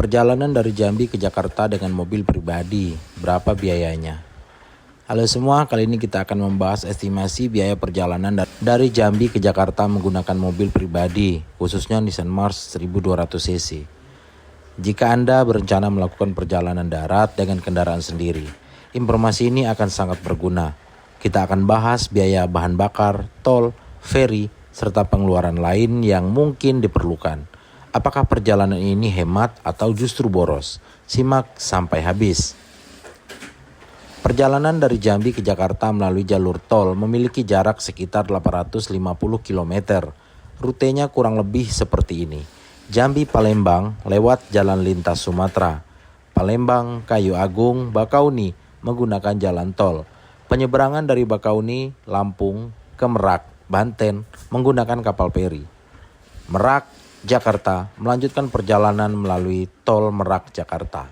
Perjalanan dari Jambi ke Jakarta dengan mobil pribadi, berapa biayanya? Halo semua, kali ini kita akan membahas estimasi biaya perjalanan dari Jambi ke Jakarta menggunakan mobil pribadi, khususnya Nissan Mars 1200 cc. Jika Anda berencana melakukan perjalanan darat dengan kendaraan sendiri, informasi ini akan sangat berguna. Kita akan bahas biaya bahan bakar, tol, feri, serta pengeluaran lain yang mungkin diperlukan. Apakah perjalanan ini hemat atau justru boros? Simak sampai habis. Perjalanan dari Jambi ke Jakarta melalui jalur tol memiliki jarak sekitar 850 km. Rutenya kurang lebih seperti ini. Jambi Palembang lewat jalan lintas Sumatera. Palembang, Kayu Agung, Bakauni menggunakan jalan tol. Penyeberangan dari Bakauni, Lampung ke Merak, Banten menggunakan kapal feri. Merak, Jakarta melanjutkan perjalanan melalui tol Merak Jakarta.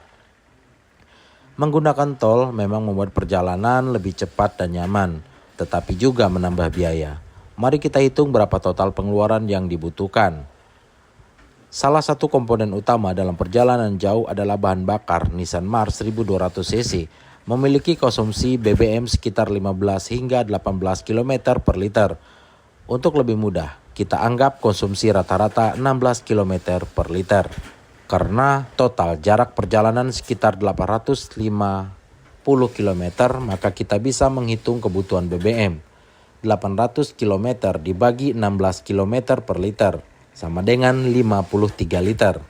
Menggunakan tol memang membuat perjalanan lebih cepat dan nyaman, tetapi juga menambah biaya. Mari kita hitung berapa total pengeluaran yang dibutuhkan. Salah satu komponen utama dalam perjalanan jauh adalah bahan bakar. Nissan Mars 1200 cc memiliki konsumsi BBM sekitar 15 hingga 18 km per liter. Untuk lebih mudah, kita anggap konsumsi rata-rata 16 km per liter. Karena total jarak perjalanan sekitar 850 km, maka kita bisa menghitung kebutuhan BBM. 800 km dibagi 16 km per liter, sama dengan 53 liter.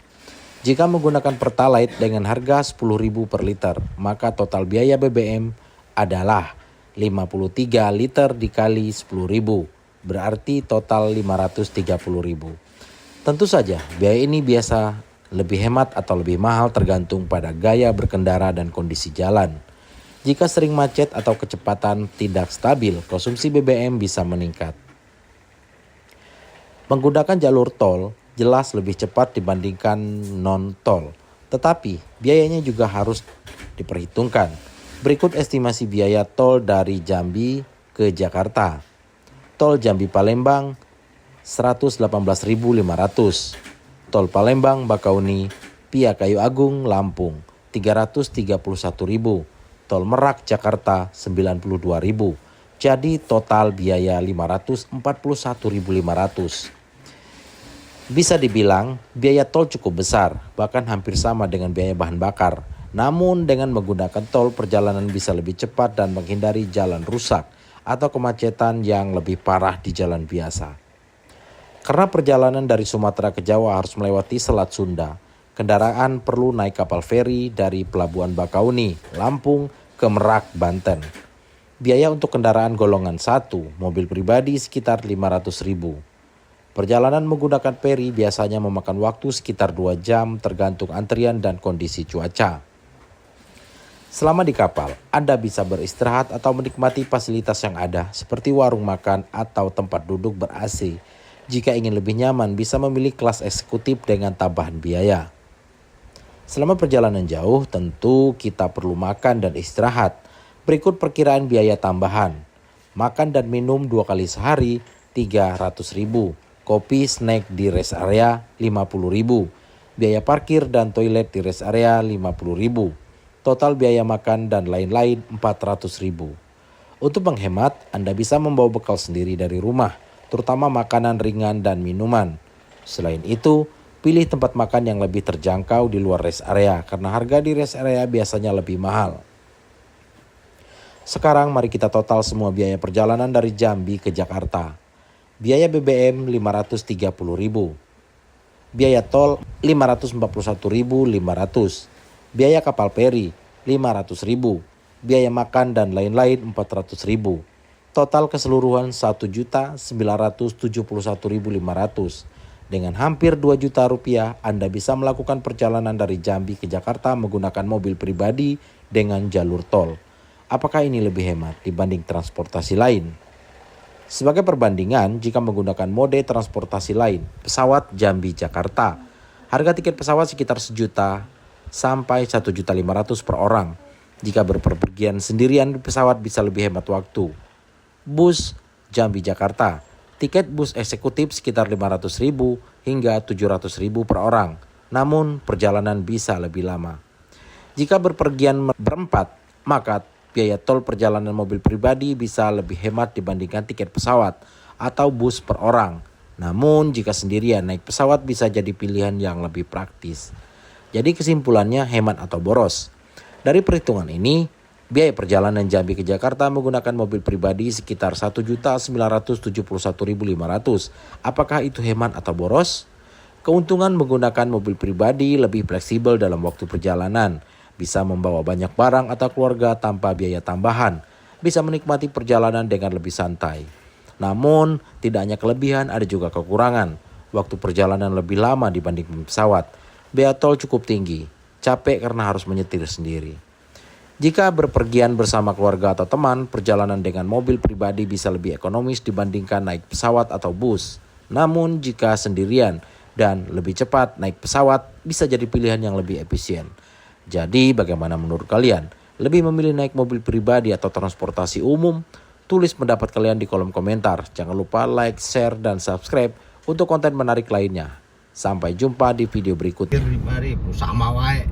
Jika menggunakan Pertalite dengan harga 10.000 per liter, maka total biaya BBM adalah 53 liter dikali 10.000. Berarti total 530.000. Tentu saja biaya ini biasa lebih hemat atau lebih mahal tergantung pada gaya berkendara dan kondisi jalan. Jika sering macet atau kecepatan tidak stabil, konsumsi BBM bisa meningkat. Menggunakan jalur tol jelas lebih cepat dibandingkan non-tol, tetapi biayanya juga harus diperhitungkan. Berikut estimasi biaya tol dari Jambi ke Jakarta. Tol Jambi Palembang 118.500, tol Palembang Bakauni via Kayu Agung Lampung 331.000, tol Merak Jakarta 92.000. Jadi total biaya 541.500. Bisa dibilang biaya tol cukup besar, bahkan hampir sama dengan biaya bahan bakar. Namun dengan menggunakan tol perjalanan bisa lebih cepat dan menghindari jalan rusak atau kemacetan yang lebih parah di jalan biasa. Karena perjalanan dari Sumatera ke Jawa harus melewati Selat Sunda, kendaraan perlu naik kapal feri dari Pelabuhan Bakauni, Lampung ke Merak, Banten. Biaya untuk kendaraan golongan 1, mobil pribadi sekitar 500.000. Perjalanan menggunakan feri biasanya memakan waktu sekitar 2 jam tergantung antrian dan kondisi cuaca. Selama di kapal, Anda bisa beristirahat atau menikmati fasilitas yang ada seperti warung makan atau tempat duduk ber-AC. Jika ingin lebih nyaman, bisa memilih kelas eksekutif dengan tambahan biaya. Selama perjalanan jauh, tentu kita perlu makan dan istirahat. Berikut perkiraan biaya tambahan. Makan dan minum 2 kali sehari, 300.000. Kopi, snack di rest area, 50.000. Biaya parkir dan toilet di rest area, 50.000. Total biaya makan dan lain-lain 400.000. Untuk menghemat, Anda bisa membawa bekal sendiri dari rumah, terutama makanan ringan dan minuman. Selain itu, pilih tempat makan yang lebih terjangkau di luar rest area karena harga di rest area biasanya lebih mahal. Sekarang mari kita total semua biaya perjalanan dari Jambi ke Jakarta. Biaya BBM 530.000. Biaya tol 541.500. Biaya kapal feri 500.000, biaya makan dan lain-lain 400.000. Total keseluruhan 1.971.500. Dengan hampir 2 juta rupiah, Anda bisa melakukan perjalanan dari Jambi ke Jakarta menggunakan mobil pribadi dengan jalur tol. Apakah ini lebih hemat dibanding transportasi lain? Sebagai perbandingan, jika menggunakan mode transportasi lain, pesawat Jambi Jakarta, harga tiket pesawat sekitar 1 juta sampai 1.500.000 per orang. Jika berpergian sendirian di pesawat bisa lebih hemat waktu. Bus Jambi Jakarta, tiket bus eksekutif sekitar 500.000 hingga 700.000 per orang. namun perjalanan bisa lebih lama. Jika berpergian berempat, maka biaya tol perjalanan mobil pribadi bisa lebih hemat dibandingkan tiket pesawat atau bus per orang. Namun jika sendirian, naik pesawat bisa jadi pilihan yang lebih praktis. Jadi kesimpulannya, hemat atau boros. Dari perhitungan ini, biaya perjalanan Jambi ke Jakarta menggunakan mobil pribadi sekitar 1.971.500. Apakah itu hemat atau boros? Keuntungan menggunakan mobil pribadi lebih fleksibel dalam waktu perjalanan, bisa membawa banyak barang atau keluarga tanpa biaya tambahan, bisa menikmati perjalanan dengan lebih santai. Namun, tidak hanya kelebihan, ada juga kekurangan. Waktu perjalanan lebih lama dibanding pesawat. Biaya tol cukup tinggi, capek karena harus menyetir sendiri. Jika berpergian bersama keluarga atau teman, perjalanan dengan mobil pribadi bisa lebih ekonomis dibandingkan naik pesawat atau bus. Namun jika sendirian dan lebih cepat, naik pesawat bisa jadi pilihan yang lebih efisien. Jadi bagaimana menurut kalian? Lebih memilih naik mobil pribadi atau transportasi umum? Tulis pendapat kalian di kolom komentar. Jangan lupa like, share, dan subscribe untuk konten menarik lainnya. Sampai jumpa di video berikutnya. Sama wae.